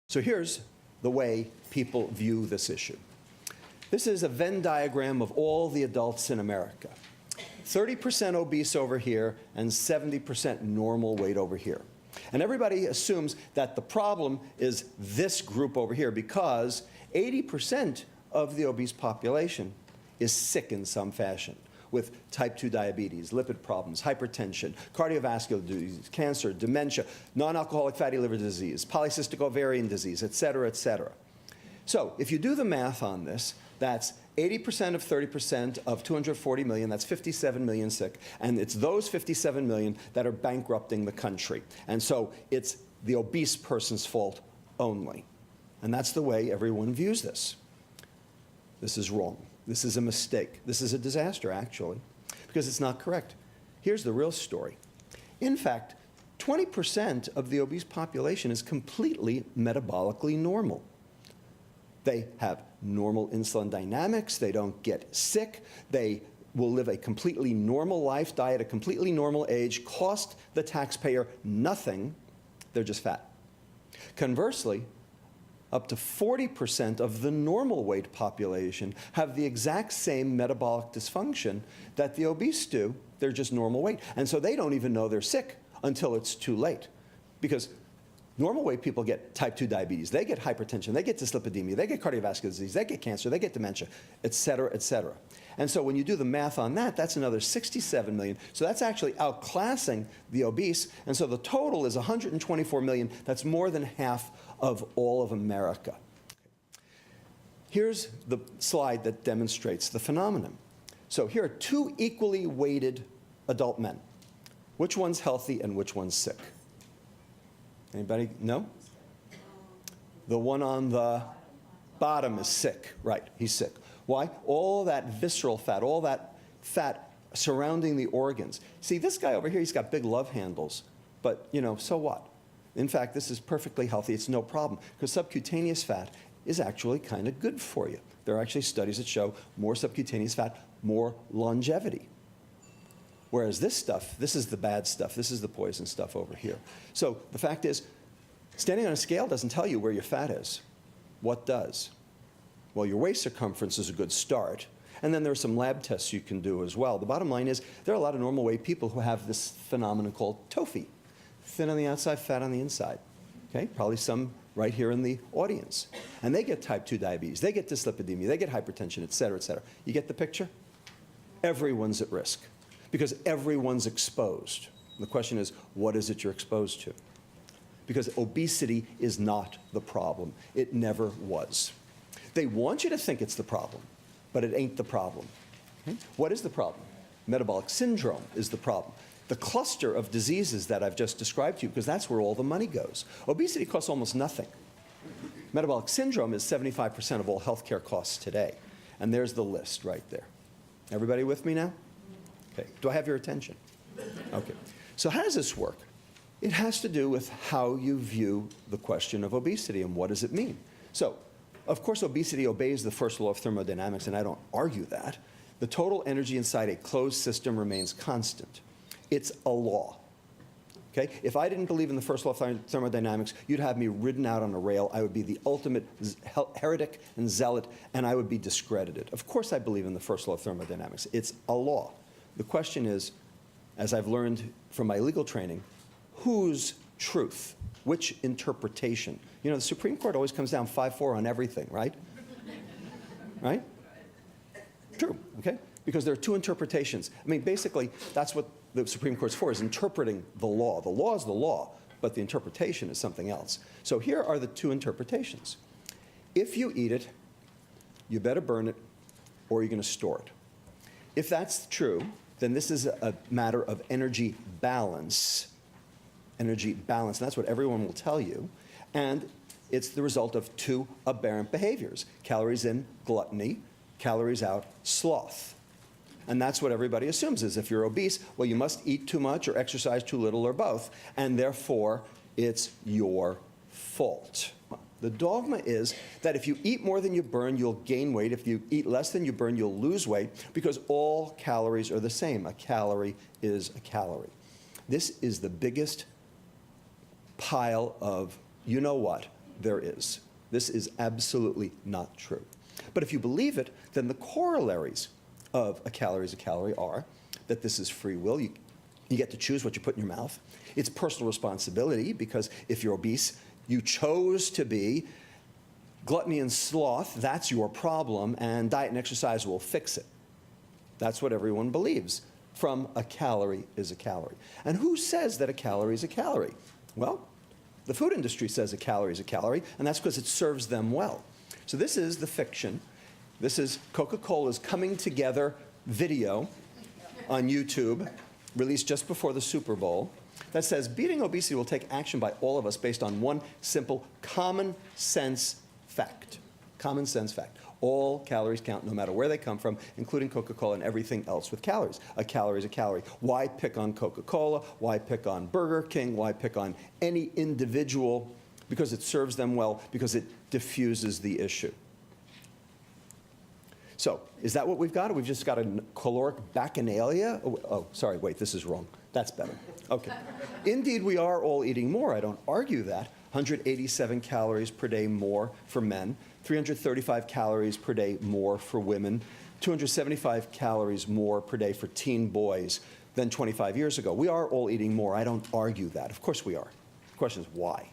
So here's the way people view this issue. This is a Venn diagram of all the adults in America. 30% obese over here and 70% normal weight over here. And everybody assumes that the problem is this group over here because 80% of the obese population is sick in some fashion with type 2 diabetes, lipid problems, hypertension, cardiovascular disease, cancer, dementia, non-alcoholic fatty liver disease, polycystic ovarian disease, et cetera, et cetera. So if you do the math on this, that's 80% of 30% of 240 million, that's 57 million sick, and it's those 57 million that are bankrupting the country. And so it's the obese person's fault only. And that's the way everyone views this. This is wrong. This is a mistake. This is a disaster, actually, because it's not correct. Here's the real story. In fact, 20% of the obese population is completely metabolically normal. They have normal insulin dynamics. They don't get sick. They will live a completely normal life, die at a completely normal age, cost the taxpayer nothing. They're just fat. Conversely, up to 40% of the normal weight population have the exact same metabolic dysfunction that the obese do. They're just normal weight. And so they don't even know they're sick until it's too late. Because normal weight people get type 2 diabetes, they get hypertension, they get dyslipidemia, they get cardiovascular disease, they get cancer, they get dementia, et cetera, et cetera. And so when you do the math on that, that's another 67 million. So that's actually outclassing the obese. And so the total is 124 million. That's more than half of all of America. Here's the slide that demonstrates the phenomenon. So here are two equally weighted adult men. Which one's healthy and which one's sick? Anybody know? The one on the bottom is sick. Right, he's sick. Why? All that visceral fat, all that fat surrounding the organs. See, this guy over here, he's got big love handles, but, you know, so what? In fact, this is perfectly healthy. It's no problem, because subcutaneous fat is actually kind of good for you. There are actually studies that show more subcutaneous fat, more longevity. Whereas this stuff, this is the bad stuff. This is the poison stuff over here. So the fact is, standing on a scale doesn't tell you where your fat is. What does? Well, your waist circumference is a good start. And then there are some lab tests you can do as well. The bottom line is there are a lot of normal weight people who have this phenomenon called TOFI, thin on the outside, fat on the inside. Okay? Probably some right here in the audience. And they get type 2 diabetes. They get dyslipidemia. They get hypertension, et cetera, et cetera. You get the picture? Everyone's at risk because everyone's exposed. The question is, what is it you're exposed to? Because obesity is not the problem. It never was. They want you to think it's the problem, but it ain't the problem. Okay? What is the problem? Metabolic syndrome is the problem. The cluster of diseases that I've just described to you, because that's where all the money goes. Obesity costs almost nothing. Metabolic syndrome is 75% of all healthcare costs today. And there's the list right there. Everybody with me now? Okay. Do I have your attention? Okay. So how does this work? It has to do with how you view the question of obesity and what does it mean. So, of course, obesity obeys the first law of thermodynamics, and I don't argue that. The total energy inside a closed system remains constant. It's a law. Okay? If I didn't believe in the first law of thermodynamics, you'd have me ridden out on a rail. I would be the ultimate heretic and zealot, and I would be discredited. Of course I believe in the first law of thermodynamics. It's a law. The question is, as I've learned from my legal training, whose truth? Which interpretation? You know, the Supreme Court always comes down 5-4 on everything, right? Right? True, okay? Because there are two interpretations. I mean, basically, that's what the Supreme Court's for, is interpreting the law. The law is the law, but the interpretation is something else. So here are the two interpretations. If you eat it, you better burn it, or you're going to store it. If that's true, then this is a matter of energy balance. Energy balance, and that's what everyone will tell you. And it's the result of two aberrant behaviors. Calories in, gluttony. Calories out, sloth. And that's what everybody assumes is if you're obese, well, you must eat too much or exercise too little or both, and therefore it's your fault. The dogma is that if you eat more than you burn, you'll gain weight. If you eat less than you burn, you'll lose weight, because all calories are the same. A calorie is a calorie. This is the biggest pile of you know what there is. This is absolutely not true. But if you believe it, then the corollaries of a calorie is a calorie are that this is free will. You get to choose what you put in your mouth. It's personal responsibility, because if you're obese, you chose to be. Gluttony and sloth, that's your problem, and diet and exercise will fix it. That's what everyone believes. From a calorie is a calorie. And who says that a calorie is a calorie? Well, the food industry says a calorie is a calorie, and that's because it serves them well. So this is the fiction. This is Coca-Cola's coming together video on YouTube, released just before the Super Bowl, that says beating obesity will take action by all of us based on one simple common sense fact. Common sense fact. All calories count no matter where they come from, including Coca-Cola and everything else with calories. A calorie is a calorie. Why pick on Coca-Cola? Why pick on Burger King? Why pick on any individual? Because it serves them well, because it diffuses the issue. So, is that what we've got? Or we've just got a caloric bacchanalia? Oh, sorry, wait, this is wrong. That's better. Okay. Indeed, we are all eating more. I don't argue that. 187 calories per day more for men, 335 calories per day more for women, 275 calories more per day for teen boys than 25 years ago. We are all eating more. I don't argue that. Of course we are. The question is why?